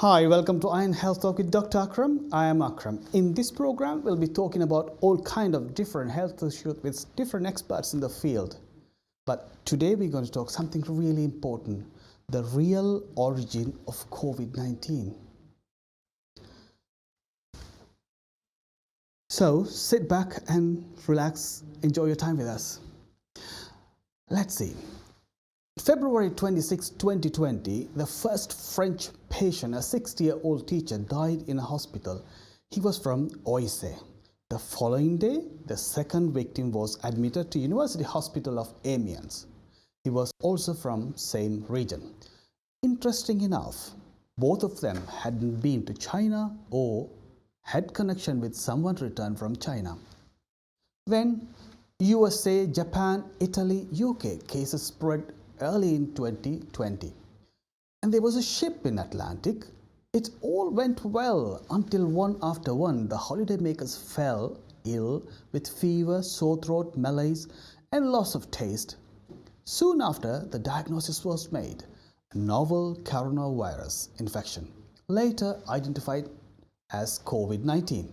Hi, welcome to Iron Health Talk with Dr. Akram. I am Akram. In this program, we'll be talking about all kind of different health issues with different experts in the field. But today we're going to talk something really important, the real origin of COVID-19. So sit back and relax, enjoy your time with us. Let's see. February 26, 2020, the first French patient, a 60-year-old teacher, died in a hospital. He was from Oise. The following day, the second victim was admitted to University Hospital of Amiens. He was also from same region. Interesting enough, both of them hadn't been to China or had connection with someone returned from China. Then USA, Japan, Italy, UK cases spread early in 2020. And there was a ship in Atlantic. It all went well until one after one the holidaymakers fell ill with fever, sore throat, malaise and loss of taste. Soon after, the diagnosis was made, a novel coronavirus infection, later identified as COVID-19.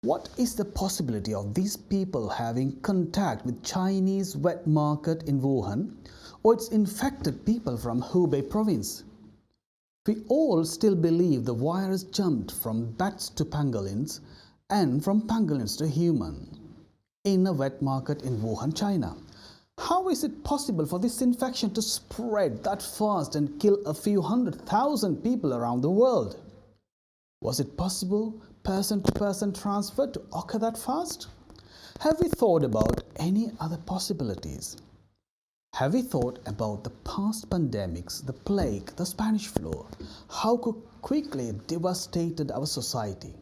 What is the possibility of these people having contact with Chinese wet market in Wuhan, or its infected people from Hubei province? We all still believe the virus jumped from bats to pangolins and from pangolins to human in a wet market in Wuhan, China. How is it possible for this infection to spread that fast and kill a few 100,000 people around the world? Was it possible person-to-person transfer to occur that fast? Have we thought about any other possibilities? Have we thought about the past pandemics, the plague, the Spanish flu, how quickly it devastated our society?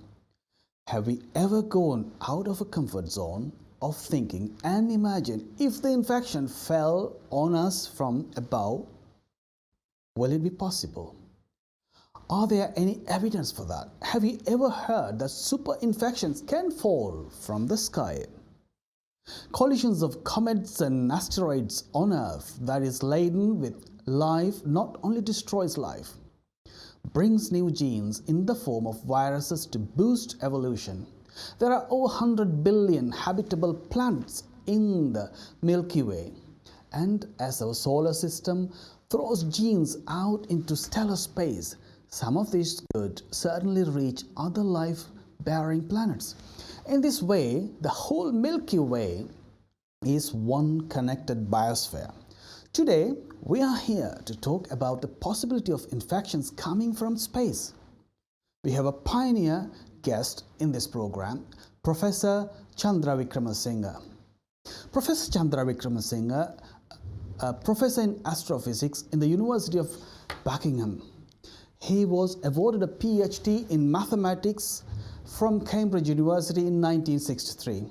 Have we ever gone out of a comfort zone of thinking and imagine if the infection fell on us from above? Will it be possible? Are there any evidence for that? Have you ever heard that super infections can fall from the sky? Collisions of comets and asteroids on Earth that is laden with life not only destroys life, brings new genes in the form of viruses to boost evolution. There are over 100 billion habitable planets in the Milky Way. And as our solar system throws genes out into stellar space, some of these could certainly reach other life-bearing planets. In this way, the whole Milky Way is one connected biosphere. Today, we are here to talk about the possibility of infections coming from space. We have a pioneer guest in this program, Professor Chandra Wickramasinghe. Professor Chandra Wickramasinghe, a professor in astrophysics in the University of Buckingham. He was awarded a PhD in mathematics from Cambridge University in 1963.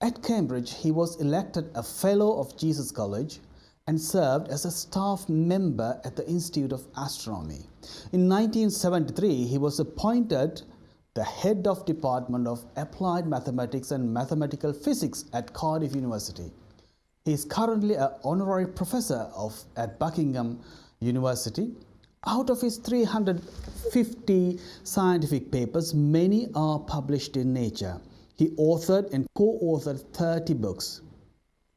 At Cambridge, he was elected a Fellow of Jesus College and served as a staff member at the Institute of Astronomy. In 1973, he was appointed the head of Department of Applied Mathematics and Mathematical Physics at Cardiff University. He is currently an honorary professor at Buckingham University. Out of his 350 scientific papers, many are published in Nature. He authored and co-authored 30 books.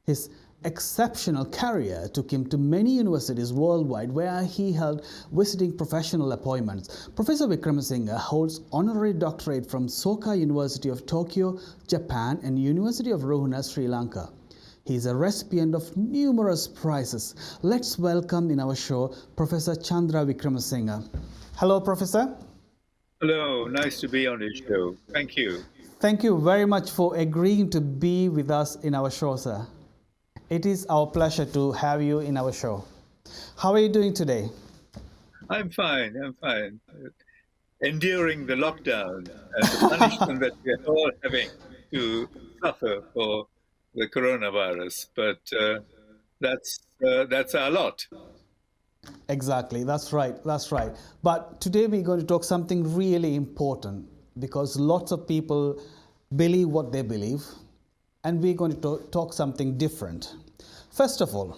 His exceptional career took him to many universities worldwide where he held visiting professional appointments. Professor Wickramasinghe holds honorary doctorate from Soka University of Tokyo, Japan and University of Ruhuna, Sri Lanka. He is a recipient of numerous prizes. Let's welcome in our show Professor Chandra Wickramasinghe. Hello, Professor. Hello, nice to be on this show. Thank you. Thank you very much for agreeing to be with us in our show, sir. It is our pleasure to have you in our show. How are you doing today? I'm fine. Enduring the lockdown and the punishment that we're all having to suffer for the coronavirus, but that's our lot. Exactly, that's right, that's right. But today we're going to talk something really important because lots of people believe what they believe, and we're going to talk something different. First of all,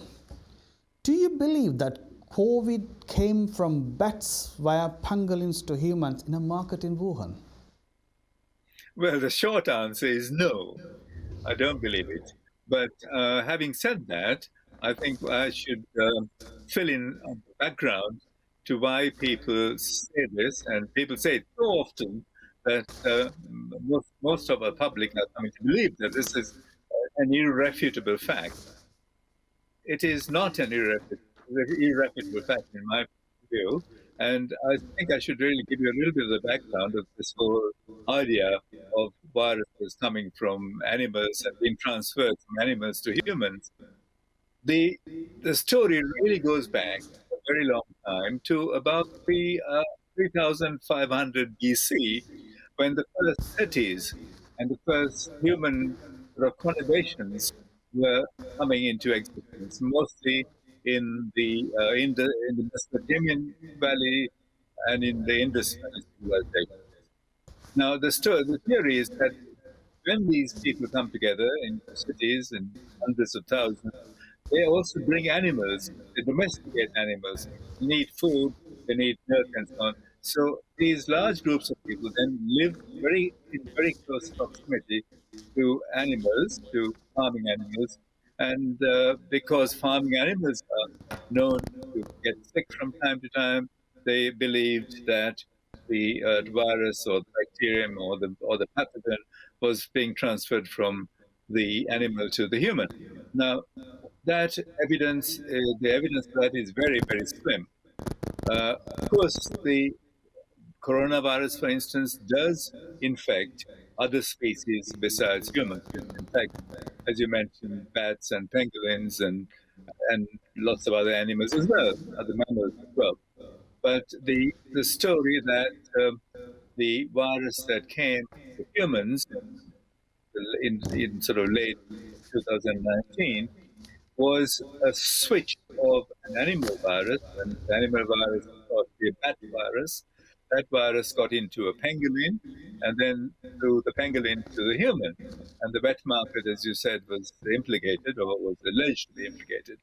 do you believe that COVID came from bats via pangolins to humans in a market in Wuhan? Well, the short answer is no. I don't believe it. But having said that, I think I should fill in on the background to why people say this, and people say it so often that most of our public are coming to believe that this is an irrefutable fact. It is not an irrefutable fact in my view, and I think I should really give you a little bit of the background of this whole idea of viruses coming from animals and being transferred from animals to humans. The story really goes back a very long time to about 3,500 BC, when the first cities and the first human sort of conurbations were coming into existence, mostly in the Mesopotamian Valley and in the Indus Valley civilization. Now, the theory is that when these people come together in cities in hundreds of thousands, they also bring animals, they domesticate animals. They need food, they need milk, and so on. So these large groups of people then live in very close proximity to animals, to farming animals, and because farming animals are known to get sick from time to time, they believed that the virus or the bacterium or the pathogen was being transferred from the animal to the human. Now, that evidence, the evidence for that is very, very slim. Of course, the coronavirus, for instance, does infect other species besides humans. In fact, as you mentioned, bats and pangolins and lots of other animals as well, other mammals as well. But the story that the virus that came to humans in sort of late 2019 was a switch of an animal virus, and the animal virus was thought to be a bat virus. That virus got into a pangolin, and then through the pangolin to the human. And the wet market, as you said, was implicated or was alleged to be implicated.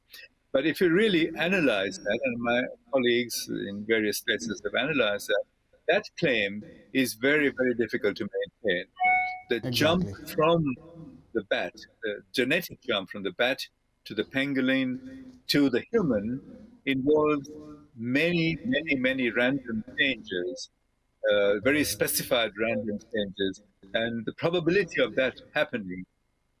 But if you really analyze that, and my colleagues in various places have analyzed that, that claim is very, very difficult to maintain. The jump Exactly. from the bat, the genetic jump from the bat to the pangolin to the human involves many, many, many random changes, very specified random changes. And the probability of that happening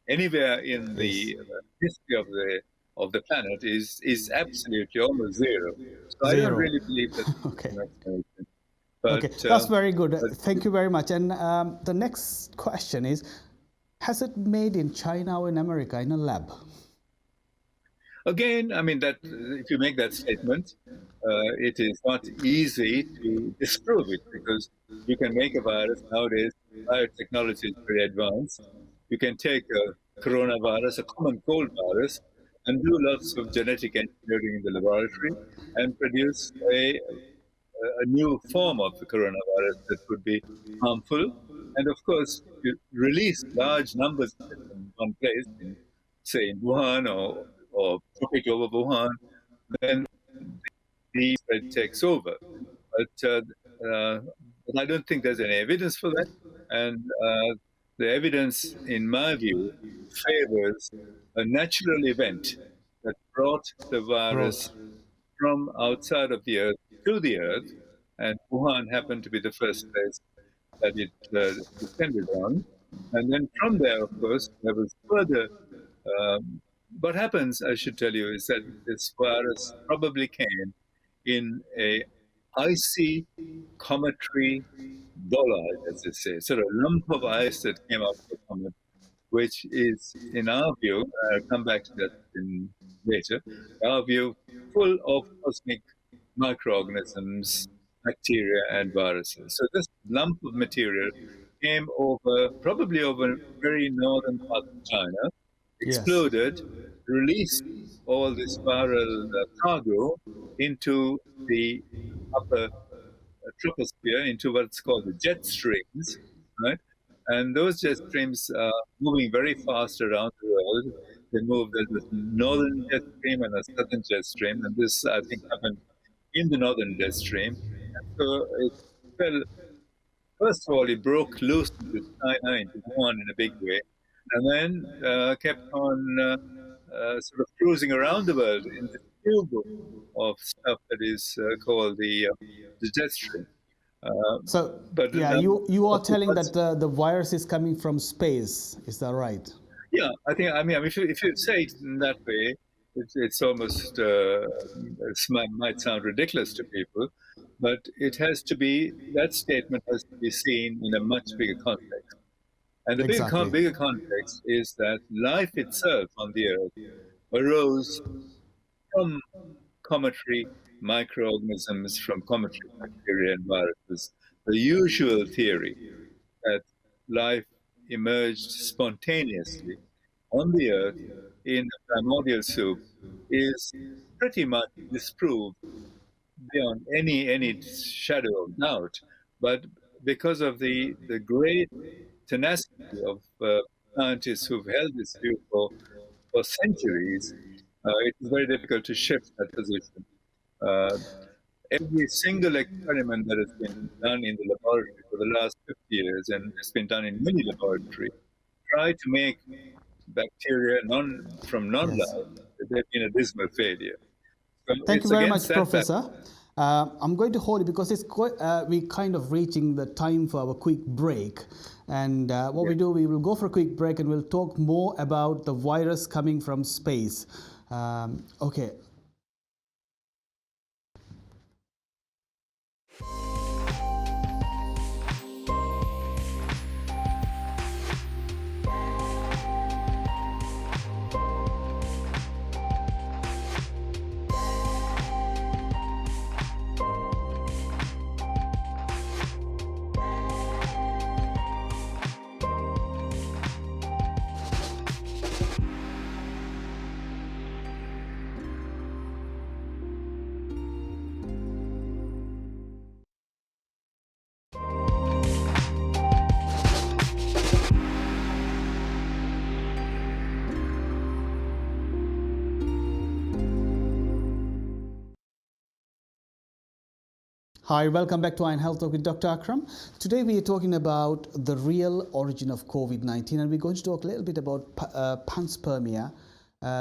anywhere in Is the history of the planet is absolutely almost zero. So I don't zero. really believe that Okay. an explanation. Okay, But, that's very good. but Thank you very much. And the next question is, has it made in China or in America in a lab? again, I mean that if you make that statement, it is not easy to disprove it because you can make a virus nowadays. Biotechnology is very advanced. You can take a coronavirus, a common cold virus, and do lots of genetic engineering in the laboratory and produce a new form of the coronavirus that could be harmful. And of course, you release large numbers of it in one place, say in Wuhan or tropic over Wuhan, then the spread takes over. But I don't think there's any evidence for that. And the evidence, in my view, favors a natural event that brought the virus Brought. from outside of the Earth to the Earth. And Wuhan happened to be the first place that it descended on. And then from there, of course, there was further. Um, what happens, I should tell you, is that this virus probably came in a icy cometary bolide, as they say, sort of lump of ice that came out of the comet, which is, in our view, I'll come back to that later, our view, full of cosmic microorganisms, bacteria, and viruses. So this lump of material came over, probably over very northern part of China, Yes. exploded, released all this viral cargo into the upper troposphere, into what's called the jet streams, right? And those jet streams are moving very fast around the world world. They moved as a northern jet stream and a southern jet stream, and this, I think, happened in the northern jet stream. And so it fell, first of all, it broke loose into China, into Wuhan in a big way, and then kept on sort of cruising around the world in this tube of stuff that is called the jet stream. So, But yeah, now, you are of course, telling that the virus is coming from space. Is that right? yeah, I mean, if you say it in that way, it's almost might sound ridiculous to people, but it has to be, that statement has to be seen in a much bigger context. And the Exactly. bigger context is that life itself on the earth arose from cometary microorganisms, from cometary bacteria and viruses. The usual theory that life emerged spontaneously on the earth in the primordial soup is pretty much disproved beyond any shadow of doubt. But because of the great tenacity of scientists who've held this view for centuries, it is very difficult to shift that position. Uh, every single experiment that has been done in the laboratory for the last 50 years, and it's been done in many laboratories, try to make bacteria from Yes. non-life, they've been a dismal failure. So Thank you it's very against much, that background. Professor. I'm going to hold it because it's quite, we kind of reaching the time for our quick break. And what we do, we will go for a quick break and we'll talk more about the virus coming from space. Okay. Hi, welcome back to Iron Health Talk with Dr. Akram. Today we are talking about the real origin of COVID-19 and we're going to talk a little bit about panspermia.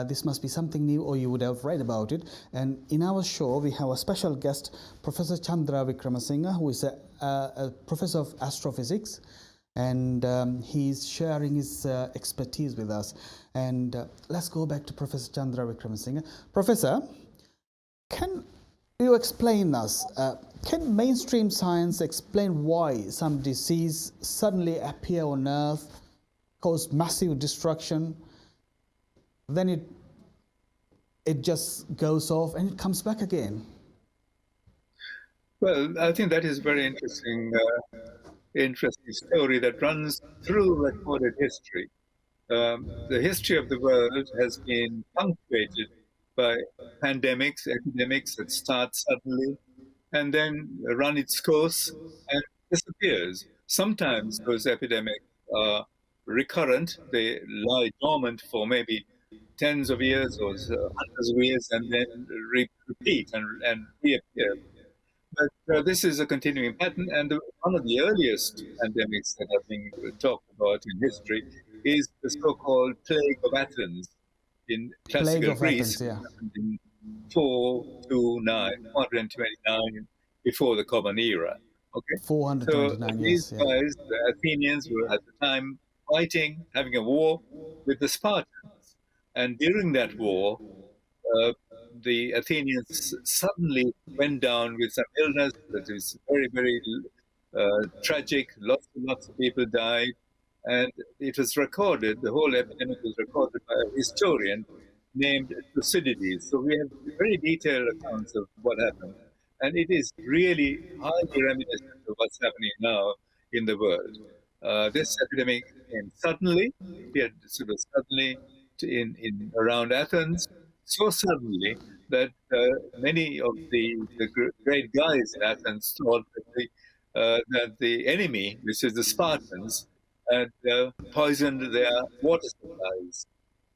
This must be something new or you would have read about it. And in our show we have a special guest, Professor Chandra Wickramasinghe, who is a professor of astrophysics. And he's sharing his expertise with us. And let's go back to Professor Chandra Wickramasinghe. Professor, can you explain us, can mainstream science explain why some disease suddenly appear on Earth, cause massive destruction, then it just goes off and it comes back again? Well, I think that is a very interesting story that runs through recorded history. The history of the world has been punctuated by pandemics, epidemics that start suddenly and then run its course and disappears. Sometimes those epidemics are recurrent, they lie dormant for maybe tens of years or hundreds of years and then repeat and reappear. But this is a continuing pattern, and one of the earliest pandemics that have been talked about in history is the so-called Plague of Athens in Plague classical of Greece, Athens, yeah. in 429 before the Common Era. Okay, so 429 these years, yeah. guys, the Athenians, were at the time fighting, having a war with the Spartans, and during that war, uh, the Athenians suddenly went down with some illness that is very tragic. Lots of people died, and it was recorded. The whole epidemic was recorded by a historian named Thucydides. So we have very detailed accounts of what happened, and it is really highly reminiscent of what's happening now in the world. This epidemic came suddenly, appeared sort of suddenly in around Athens, so suddenly that many of the great guys in Athens thought that the enemy, which is the Spartans, had poisoned their water supplies.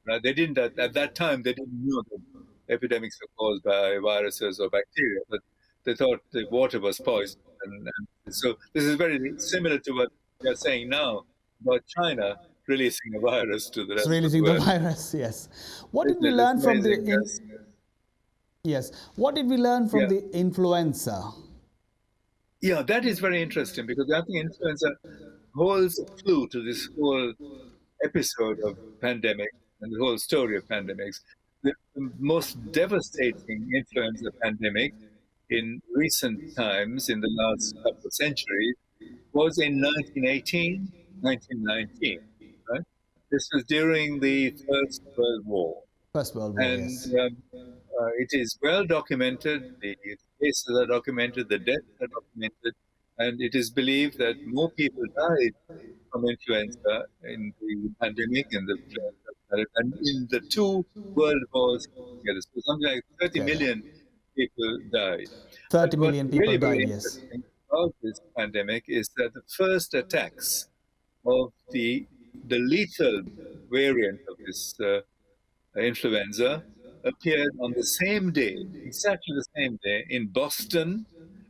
Right? They didn't at that time. They didn't know that epidemics were caused by viruses or bacteria, but they thought the water was poisoned. And so this is very similar to what we are saying now about China releasing a virus to the It's rest of the releasing the world. virus, yes. What did we It's learn from the amazing. Yes. yes? What did we learn from Yeah. the influenza? Yeah, that is very interesting because I think influenza holds a clue to this whole episode of pandemic and the whole story of pandemics. The most devastating influenza pandemic in recent times, in the last couple of centuries, was in 1918, 1919. Right? This was during the First World War. First World War, And yes. it is well documented. The cases are documented, the deaths are documented, and it is believed that more people died from influenza in the pandemic and the and in the two world wars together. So something like 30 Together. million people died. But 30 what's million people really very died, yes. interesting about this pandemic is that the first attacks of the lethal variant of this influenza appeared on the same day, exactly the same day, in Boston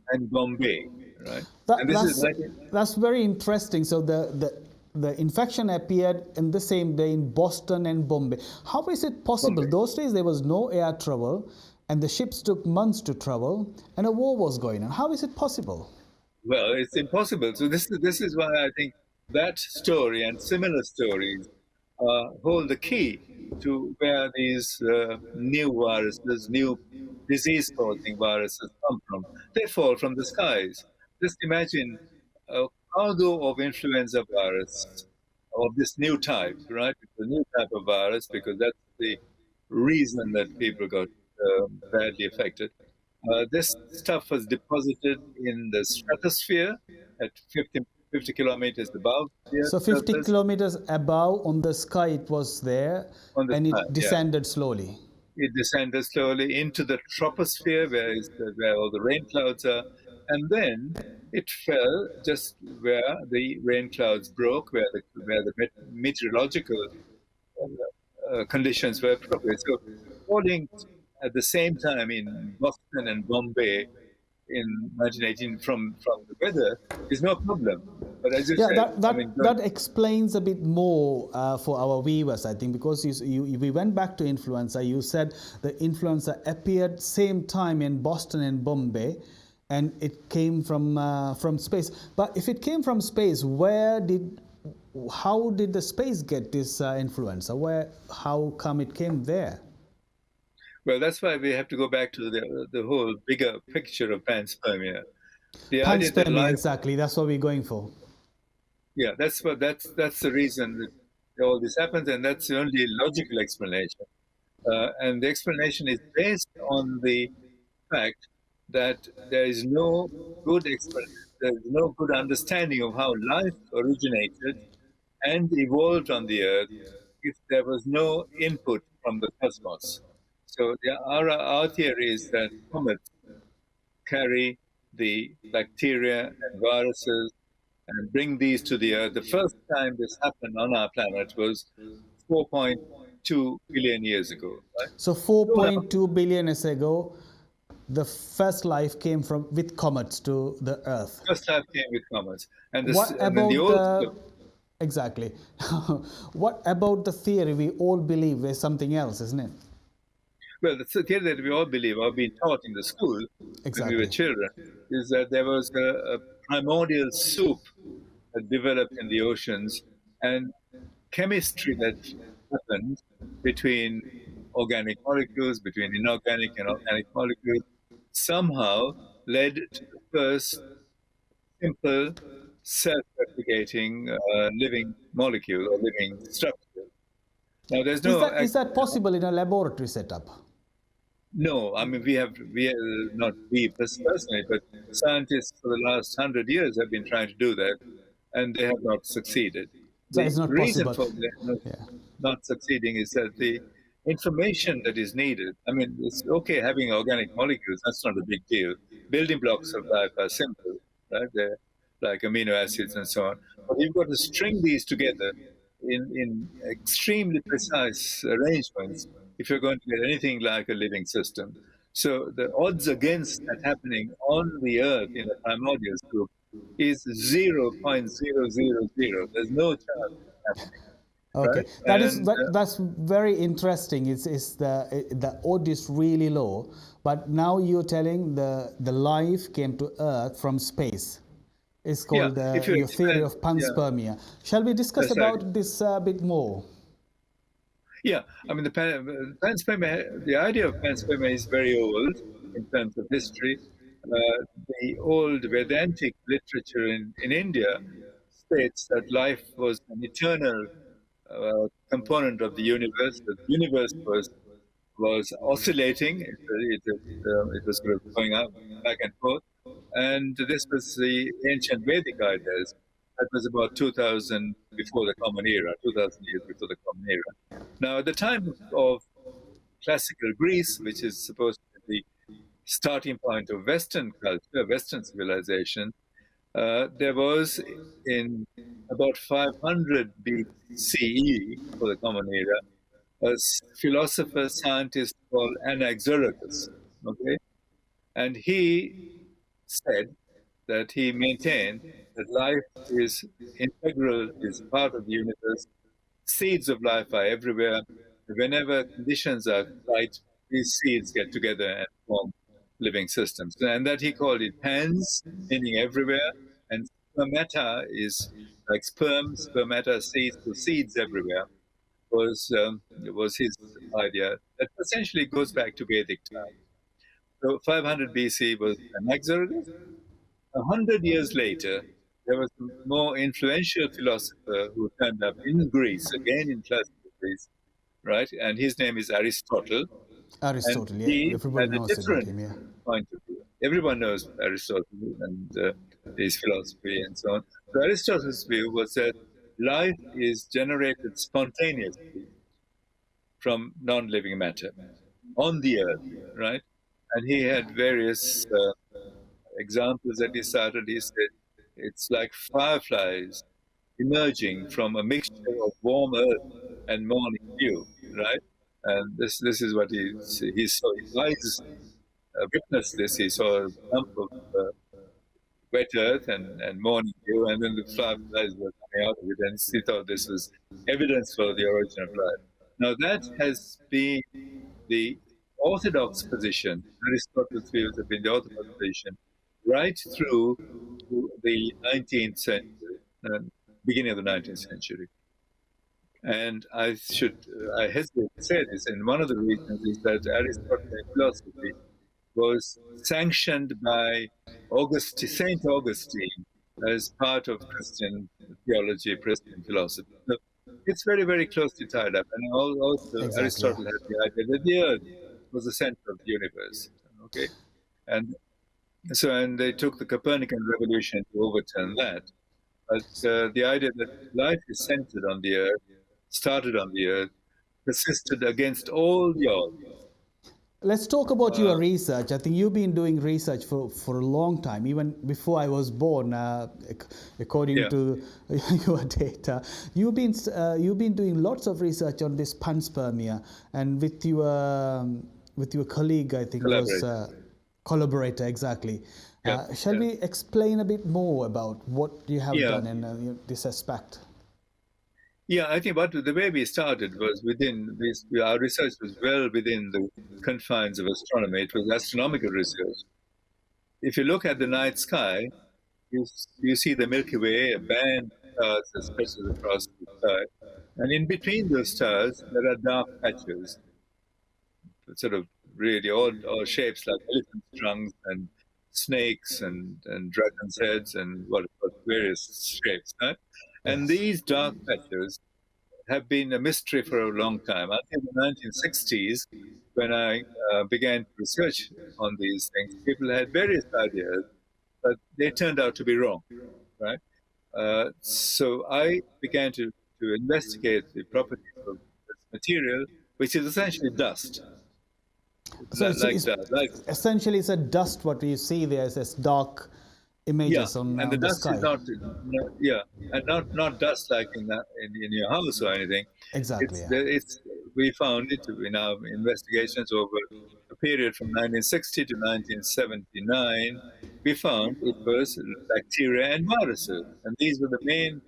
and Bombay, right? That, And this is that's like, that's very interesting. So the infection appeared in the same day in Boston and Bombay. How is it possible? Bombay. Those days there was no air travel, and the ships took months to travel, and a war was going on. How is it possible? Well, it's impossible. So this is why I think that story and similar stories hold the key to where these new viruses, new disease-causing viruses come from. They fall from the skies. Just imagine a cargo of influenza virus of this new type, right? It's a new type of virus because that's the reason that people got badly affected. This stuff was deposited in the stratosphere at 50 kilometers above the So Earth's 50 surface kilometers above on the sky it was there, on the and sky. it Yeah, descended slowly. it descended slowly into the troposphere, where all the rain clouds are, and then it fell just where the rain clouds broke, where the meteorological conditions were appropriate. So, falling at the same time in Boston and Bombay in 1918 from the weather is no problem. But as you Yeah, said, that I that mean, that explains a bit more for our viewers, I think, because we went back to influenza. You said the influenza appeared same time in Boston and Bombay, and it came from space. But if it came from space, how did the space get this influenza? How come it came there? well, that's why we have to go back to the whole bigger picture of panspermia. The idea that Panspermia, life, exactly. That's what we're going for. yeah, that's the reason that all this happens, and that's the only logical explanation. And the explanation is based on the fact that there is no good there's no good understanding of how life originated and evolved on the Earth if there was no input from the cosmos. So our theory is that comets carry the bacteria and viruses and bring these to the Earth. The first time this happened on our planet was 4.2 billion years ago. Right? So So now, 4.2 billion years ago, the first life came from with comets to the Earth. first time came with comets, and What and then the about old the exactly? What about the theory we all believe there's something else, isn't it? well, the theory that we all believe or been taught in the school when we were Exactly. children is that there was a primordial soup that developed in the oceans and chemistry that happened between organic molecules, between inorganic and organic molecules, somehow led to the first simple self-replicating living molecule or living structure. Now, there's Is no that possible in a laboratory setup? no. I mean, we have, not we personally, but scientists for the last 100 years have been trying to do that, and they have not succeeded. So The it's not reason possible. for them Yeah. not succeeding is that the information that is needed. I mean, it's okay having organic molecules. That's not a big deal. Building blocks of life are simple, right? They're like amino acids and so on. But you've got to string these together in extremely precise arrangements if you're going to get anything like a living system. So the odds against that happening on the Earth in a primordial group is 0.000. There's no chance of it happening, Okay, right? that And that's very interesting. It's the odd is really low, but now you're telling the life came to Earth from space. It's yeah, called if you your theory expand, of yeah, panspermia. Shall we discuss that's right. about this a bit more? Yeah, I mean, panspermia, the idea of panspermia is very old in terms of history. The old Vedantic literature in India states that life was an eternal component of the universe. The universe was oscillating. It was sort of going up, back and forth. And this was the ancient Vedic ideas. That was about 2000 before the Common Era, 2000 years before the Common Era. Now, at the time of classical Greece, which is supposed to be the starting point of Western culture, Western civilization, there was in about 500 BCE, for the Common Era, a philosopher scientist called Anaxagoras. Okay, and he said that he maintained that life is integral, is part of the universe. Seeds of life are everywhere. Whenever conditions are right, these seeds get together and form living systems. And that he called it pans, meaning everywhere, and spermata is like sperm, spermata, seeds, so seeds everywhere was his idea. That essentially goes back to Vedic times. So 500 BC was Anaxagoras. 100 years later, there was a more influential philosopher who turned up in Greece, again in classical Greece, right? And his name is Aristotle. And Aristotle, yeah, he everybody had a knows about different him, yeah. point of view. Everyone knows Aristotle and his philosophy and so on. So Aristotle's view was that life is generated spontaneously from non-living matter on the earth, right? And he had various examples that he cited. He said it's like fireflies emerging from a mixture of warm earth and morning dew, right? And this is what he saw. His eyes witnessed this. He saw a lump of wet earth and morning dew, and then the fireflies were coming out of it, and he thought this was evidence for the origin of life. Now that has been the orthodox position. Aristotle's views have been the orthodox position right through the 19th century, beginning of the 19th century. And I hesitate to say this, and one of the reasons is that Aristotelian philosophy was sanctioned by Saint Augustine as part of Christian theology, Christian philosophy. So it's very, very closely tied up. And also, Exactly, yeah. Aristotle had the idea that the earth was the center of the universe. Okay, and and they took the Copernican revolution to overturn that. But the idea that life is centered on the earth, started on the earth, persisted against all the odds. Let's talk about Uh, your research. I think you've been doing research for a long time, even before I was born, according yeah, to your data. You've been doing lots of research on this panspermia, and with your colleague, I think was collaborate. collaborator exactly. Yeah, Shall yeah. we explain a bit more about what you have Yeah, done in this aspect? yeah. I think the way we started was within this. Our research was well within the confines of astronomy. It was astronomical research. If you look at the night sky, you see the Milky Way, a band of stars that stretches across the sky, and in between those stars there are dark patches, sort of really all shapes like elephant trunks and snakes and dragons' heads and what various shapes, right? And Yes. these dark patches have been a mystery for a long time. Until the 1960s, when I began to research on these things, people had various ideas, but they turned out to be wrong, right? So I began to investigate the properties of this material, which is essentially dust. It's So like it's dust, like essentially it's a dust. What we see there is this dark images and the on the dust is sky. not, and not dust like in your house or anything. Exactly, yeah. It's we found it in our investigations over a period from 1960 to 1979. We found it was bacteria and viruses, and these were the main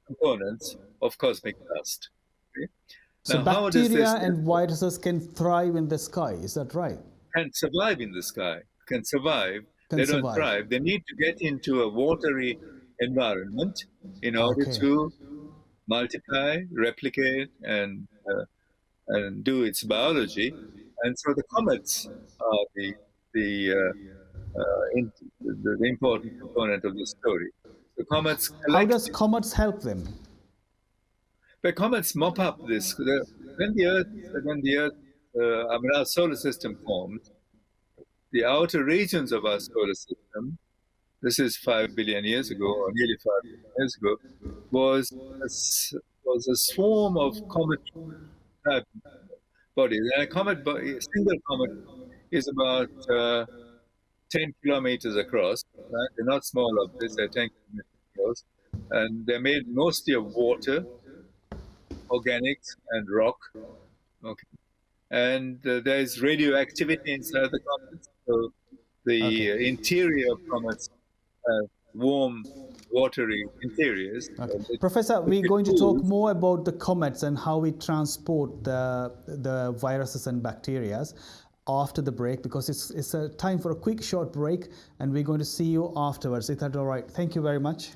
components of cosmic dust. Okay? So Now, how does bacteria this and viruses can thrive in the sky, is that right? can survive in the sky? Can survive. Can They don't survive. thrive. They need to get into a watery environment in order Okay. to multiply, replicate, and do its biology. And so the comets are the important component of the story. The comets How does collect. comets help them? The comets mop up this. When the Earth, our solar system formed, the outer regions of our solar system, this is 5 billion years ago, or nearly 5 billion years ago, was was a swarm of comet type bodies. And a single comet is about 10 kilometers across. Right? They're not small objects, they're 10 kilometers across. And they're made mostly of water, organics, and rock. Okay. And there's radioactivity inside the comets. So the Okay. interior of comets have warm, watery interiors. Okay. Which Professor, we're it going to talk cools. more about the comets and how we transport the viruses and bacteria after the break, because it's a time for a quick short break, and we're going to see you afterwards. Is that all right? Thank you very much.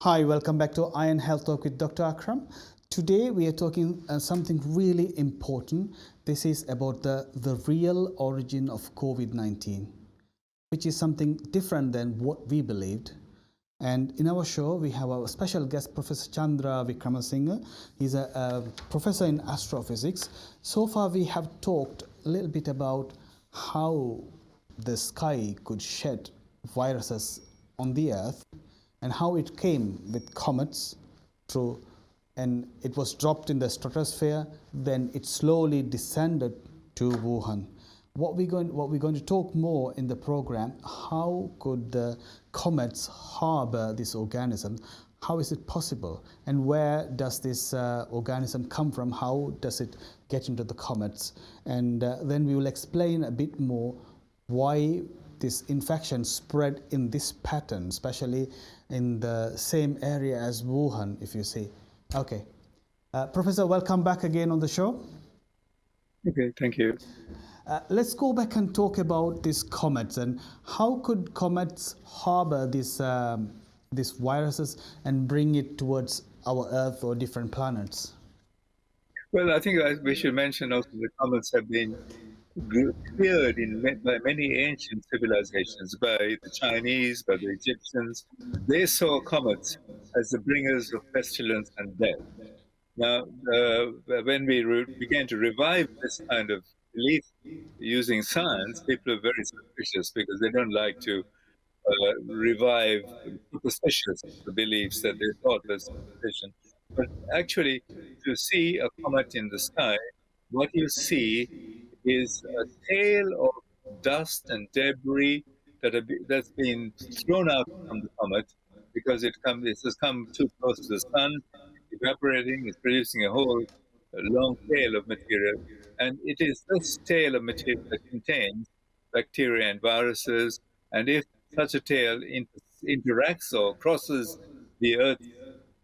Hi, welcome back to Iron Health Talk with Dr. Akram. Today we are talking something really important. This is about the real origin of COVID-19, which is something different than what we believed. And in our show, we have our special guest, Professor Chandra Vikramasinghe. He's a professor in astrophysics. So far, we have talked a little bit about how the sky could shed viruses on the Earth and how it came with comets through, and it was dropped in the stratosphere, then it slowly descended to Wuhan. What we're going to talk more in the program, how could the comets harbor this organism? How is it possible? And where does this organism come from? How does it get into the comets? And then we will explain a bit more why this infection spread in this pattern, especially in the same area as Wuhan, if you see. Okay. Professor, welcome back again on the show. Okay, thank you. Let's go back and talk about these comets and how could comets harbor these viruses and bring it towards our Earth or different planets? Well, I think we should mention also the comets have been cleared by many ancient civilizations, by the Chinese, by the Egyptians. They saw comets as the bringers of pestilence and death. Now, when we began to revive this kind of belief using science, people are very suspicious because they don't like to revive superstitious beliefs that they thought were superstition. But actually, to see a comet in the sky, what you see is a tail of dust and debris that's been thrown out from the comet because it has come too close to the sun, evaporating, it's producing a whole long tail of material. And it is this tail of material that contains bacteria and viruses. And if such a tail interacts or crosses the Earth's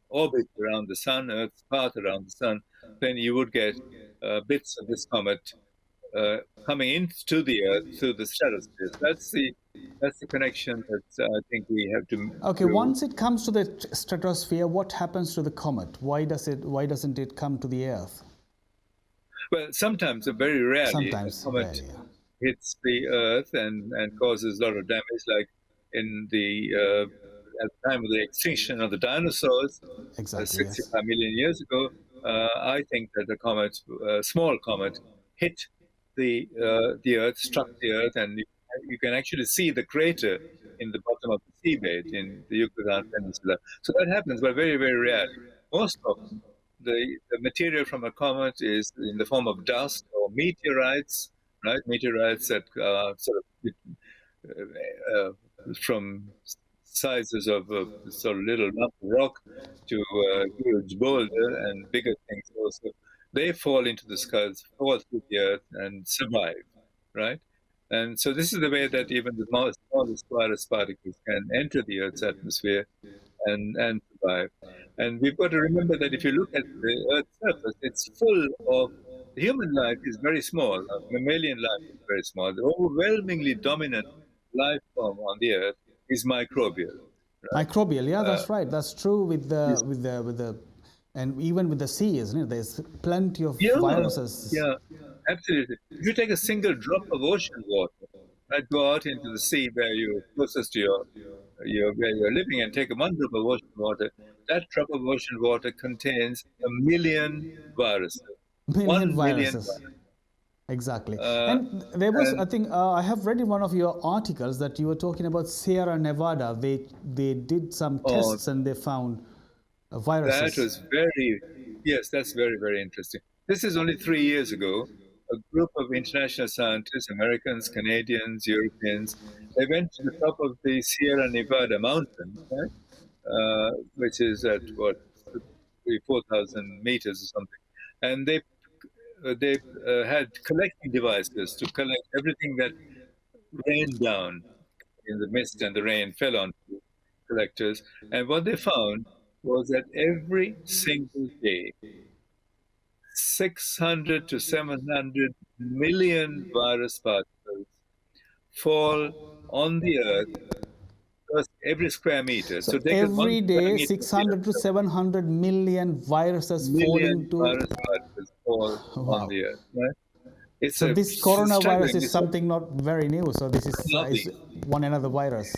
orbit around the sun, Earth's path around the sun, then you would get bits of this comet coming into the Earth through the stratosphere. That's the connection that I think we have to. Okay, once it comes to the stratosphere, what happens to the comet? Why doesn't it come to the Earth? Well, sometimes, very rarely, Sometimes, a comet rarely, yeah. hits the Earth and causes a lot of damage, like in the at the time of the extinction of the dinosaurs, Exactly, yes. 65 million years ago, I think that a comet, a small comet, hit the Earth, struck the Earth, and you can actually see the crater in the bottom of the seabed in the Yucatan Peninsula. So that happens, but very, very rarely. Most often, the material from a comet is in the form of dust or meteorites, right? Meteorites that sort of from sizes of a sort of little lump of rock to a huge boulder and bigger things also. They fall into the skulls, fall through the earth, and survive, right? And so this is the way that even the smallest virus particles can enter the Earth's atmosphere and survive. And we've got to remember that if you look at the Earth's surface, it's full of human life is very small. Mammalian life is very small. The overwhelmingly dominant life form on the Earth is microbial. Right? Microbial, yeah, Uh, that's right. That's true with is- the and even with the sea, isn't it? There's plenty of yeah, viruses. yeah, absolutely. If you take a single drop of ocean water, right, go out into the sea where you're closest to where you're living and take 1 drop of ocean water, that drop of ocean water contains 1 million viruses. Million 1 million viruses. viruses. Exactly. Uh, And there was, I and think, I have read in one of your articles that you were talking about Sierra Nevada. They did some oh, tests and they found that viruses. was yes, that's very, very interesting. This is only 3 years ago. A group of international scientists, Americans, Canadians, Europeans, they went to the top of the Sierra Nevada mountain, right? Which is at what, 4,000 meters or something. And they had collecting devices to collect everything that rained down in the mist and the rain fell on collectors. And what they found was that every single day, 600 to 700 million virus particles fall on the earth every square meter. So So take a one every square day, meter of the 600 to earth, 700 million viruses million falling to. virus particles fall on Wow. the earth. Right? It's So a this coronavirus staggering. is It's something not very new. So this is nothing. one another virus.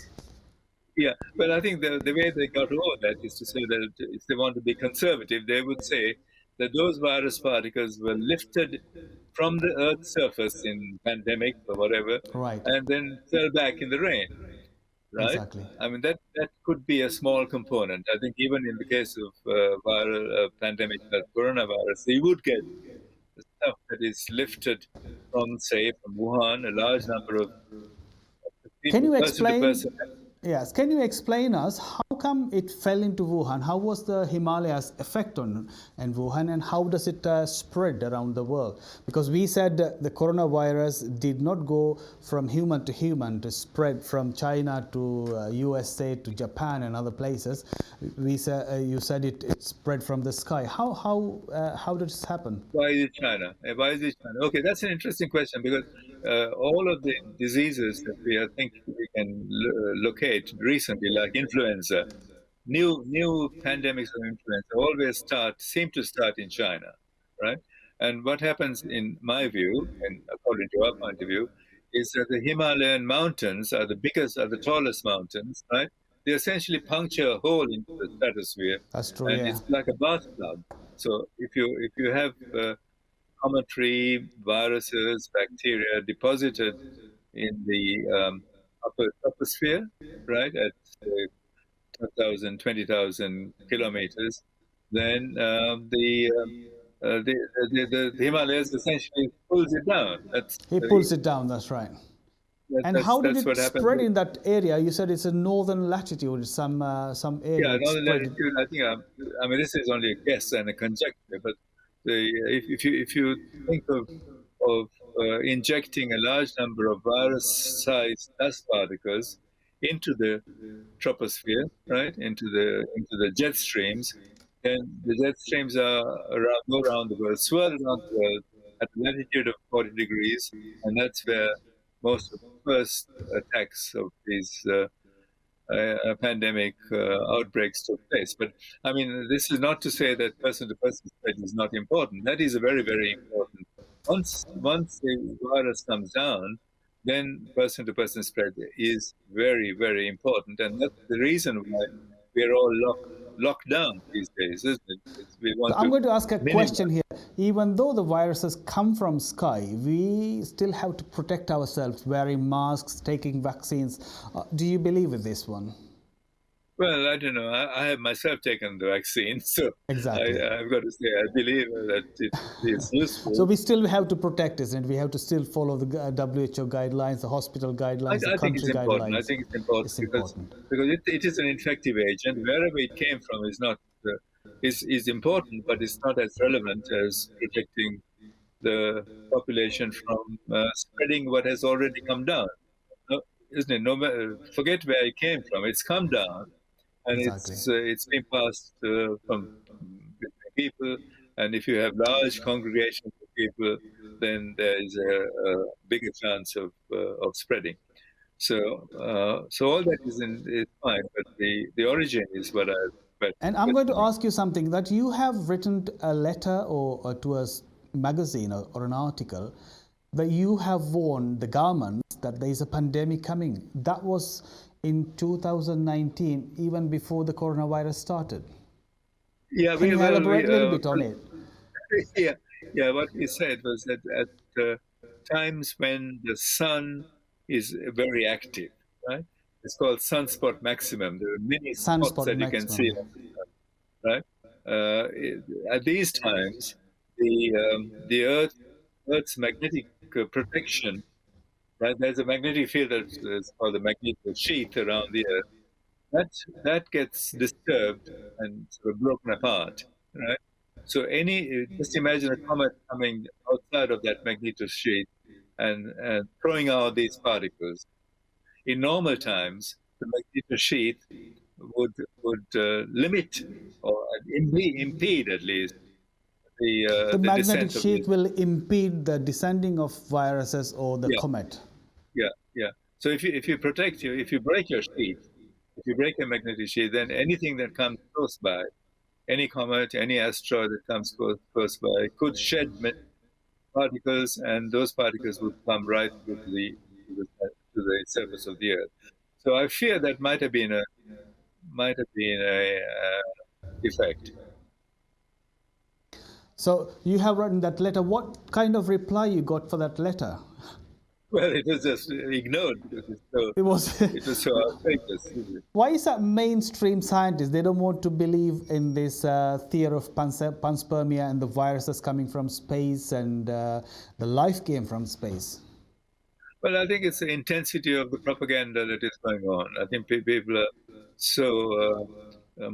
Yeah, well, I think the way they got over that is to say that if they want to be conservative, they would say that those virus particles were lifted from the Earth's surface in pandemic or whatever, Right. and then fell back in the rain, right? Exactly. I mean, that could be a small component. I think even in the case of viral pandemic, like coronavirus, they would get the stuff that is lifted from, say, from Wuhan, a large number of Can people, you person to explain? person. Yes. Can you explain us how come it fell into Wuhan? How was the Himalayas effect on and Wuhan, and how does it spread around the world? Because we said the coronavirus did not go from human to human to spread from China to USA to Japan and other places. We said you said it spread from the sky. How did this happen? Why is it China? Why is it China? Okay, that's an interesting question because all of the diseases that I think we can locate recently, like influenza, new pandemics of influenza always seem to start in China, right? And what happens, in my view, and according to our point of view, is that the Himalayan mountains are the tallest mountains, right? They essentially puncture a hole into the stratosphere, That's true. and Yeah. it's like a bathtub. So if you have cometry, viruses, bacteria deposited in the upper troposphere, right, at 10,000, 20,000 kilometers, then the Himalayas essentially pulls it down. He pulls it down. That's right. And how did That's it what happens. spread in that area? You said it's a northern latitude, some area Yeah, it northern spread. latitude. I think I mean this is only a guess and a conjecture, but if you think of injecting a large number of virus-sized dust particles into the troposphere, right, into the jet streams, then the jet streams go around the world, swirl around the world at a latitude of 40 degrees, and that's where most of the first attacks of these pandemic outbreaks took place. But I mean, this is not to say that person-to-person spread is not important. That is a very, very important. Once the virus comes down, then person-to-person spread is very, very important, and that's the reason why we're all locked down these days, isn't it? We So want I'm to going to ask a minimize. question here. Even though the viruses come from sky, we still have to protect ourselves, wearing masks, taking vaccines. Do you believe in this one? Well, I don't know. I have myself taken the vaccine, so Exactly. I've got to say I believe that it is So useful. we still have to protect, isn't it? We have to still follow the WHO guidelines, the hospital guidelines, the I think it's country important. I guidelines. think it's important It's because important. it is an infective agent. Wherever it came from is not is important, but it's not as relevant as protecting the population from spreading what has already come down. No, isn't it? Forget where it came from. It's come down, and Exactly. it's been passed from between people. And if you have large congregations of people, then there is a bigger chance of spreading. So all that is fine, but the origin is what I And I'm going to questioning. ask you something that you have written a letter or to a magazine or an article that you have warned the governments that there is a pandemic coming. That was in 2019, even before the coronavirus started. Yeah, Can you elaborate a little bit on well, it? yeah, yeah. What we said was that at times when the sun is very active, right? It's called sunspot maximum. There are many spots Sunspot that you can see, maximum. right? At these times, the Earth's magnetic protection, right? There's a magnetic field that's called the magnetic sheath around the Earth. That that gets disturbed and sort of broken apart, right? So just imagine a comet coming outside of that magnetosheet and throwing out these particles. In normal times, the magnetosheet would limit or impede at least The the magnetic descent of the sheath will impede the descending of viruses or the yeah comet. yeah. So if you break your sheet, if you break a magnetic sheet, then anything that comes close by, any comet, any asteroid that comes close by, could shed particles, and those particles would come right through to the surface of the Earth. So I fear that might have been a effect. So you have written that letter. What kind of reply you got for that letter? Well, it was just ignored because It was. it was so outrageous. Why is that mainstream scientists they don't want to believe in this theory of panspermia and the viruses coming from space and the life came from space? Well, I think it's the intensity of the propaganda that is going on. I think people are so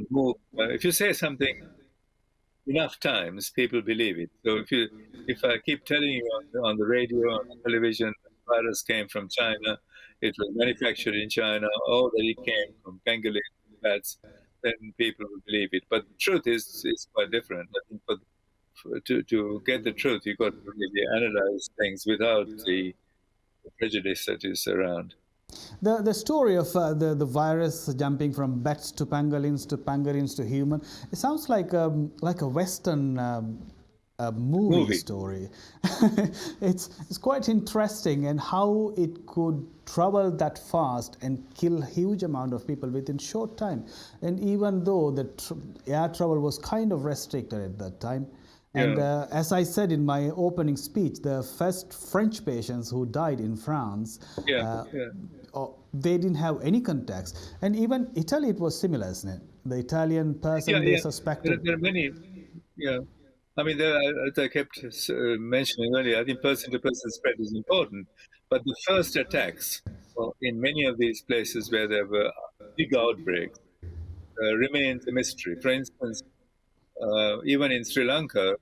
moved. If you say something enough times, people believe it. So if I keep telling you on the radio, on the television, the virus came from China, it was manufactured in China, or that it came from pangolin bats, then people will believe it. But the truth is quite different. I think to get the truth, you've got to really analyze things without the prejudice that is around. The story of the virus jumping from bats to pangolins to human, it sounds like a Western movie Movie. story. It's quite interesting and how it could travel that fast and kill huge amount of people within short time. And even though the air travel was kind of restricted at that time, and Yeah. as I said in my opening speech, the first French patients who died in France, Yeah. uh, Yeah. they didn't have any contacts. And even Italy, it was similar, isn't it? The Italian Yeah. person they Yeah. suspected. There are many. Yeah. I mean, as I kept mentioning earlier, I think person-to-person spread is important. But the first attacks, well, in many of these places where there were big outbreaks, remains a mystery. For instance, even in Sri Lanka,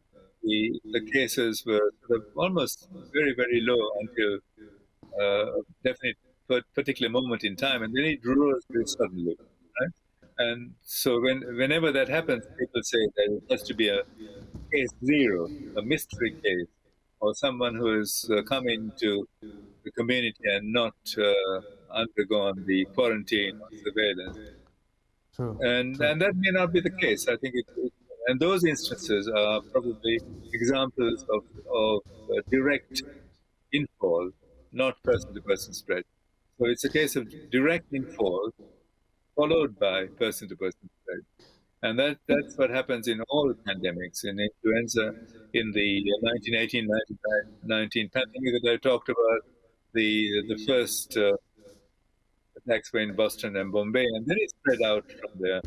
the cases were sort of almost very, very low until a definite particular moment in time, and then it rose very suddenly, right? And so whenever that happens, people say that it has to be a case zero, a mystery case, or someone who has come into the community and not undergone the quarantine or surveillance. True, And true. that may not be the case. I think and those instances are probably examples of direct infall, not person-to-person spread. So it's a case of direct infall followed by person-to-person spread. And that's what happens in all pandemics. In influenza, in the 1918-19 pandemic that I talked about, the first attacks were in Boston and Bombay, and then it spread out from there.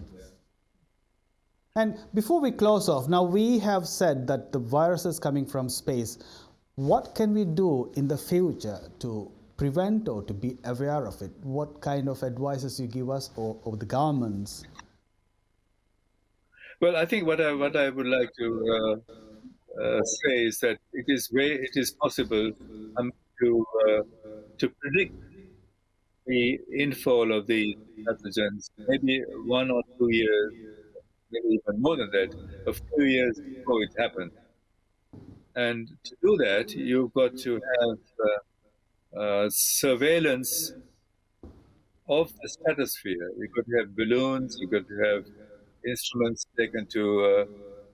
And before we close off, now we have said that the virus is coming from space. What can we do in the future to prevent or to be aware of it? What kind of advices you give us or the governments? Well, I think what I would like to say is that it is possible to predict the infall of these pathogens maybe 1 or 2 years, maybe even more than that, a few years before it happens. And to do that, you've got to have surveillance of the stratosphere. You've got to have balloons, you've got to have instruments taken to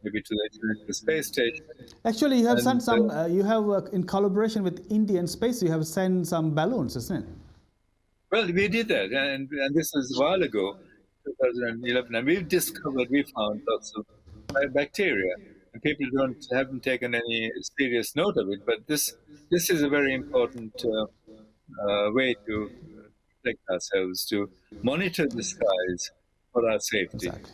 maybe to the International Space Station. Actually, you have sent some, you have, in collaboration with Indian Space, you have sent some balloons, isn't it? Well, we did that, and this was a while ago, 2011, and we found lots of bacteria, and people haven't taken any serious note of it. But this is a very important way to protect ourselves, to monitor the skies for our safety. Exactly.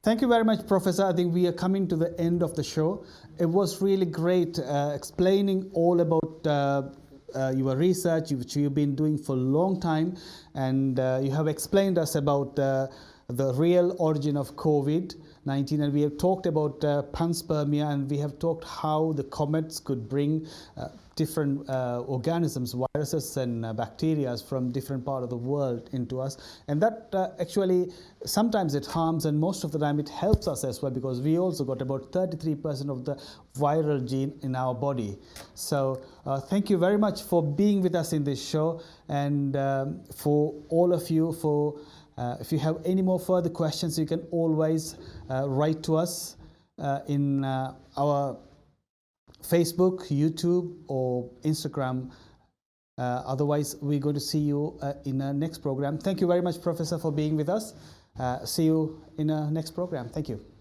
Thank you very much, Professor. I think we are coming to the end of the show. It was really great explaining all about your research, which you've been doing for a long time, and you have explained us about the real origin of COVID-19, and we have talked about panspermia, and we have talked how the comets could bring different organisms, viruses and bacteria from different part of the world into us, and that actually sometimes it harms, and most of the time it helps us as well, because we also got about 33% of the viral gene in our body. So thank you very much for being with us in this show, and for all of you, for if you have any more further questions, you can always write to us in our Facebook, YouTube, or Instagram. Otherwise, we're going to see you in our next program. Thank you very much, Professor, for being with us. See you in our next program. Thank you.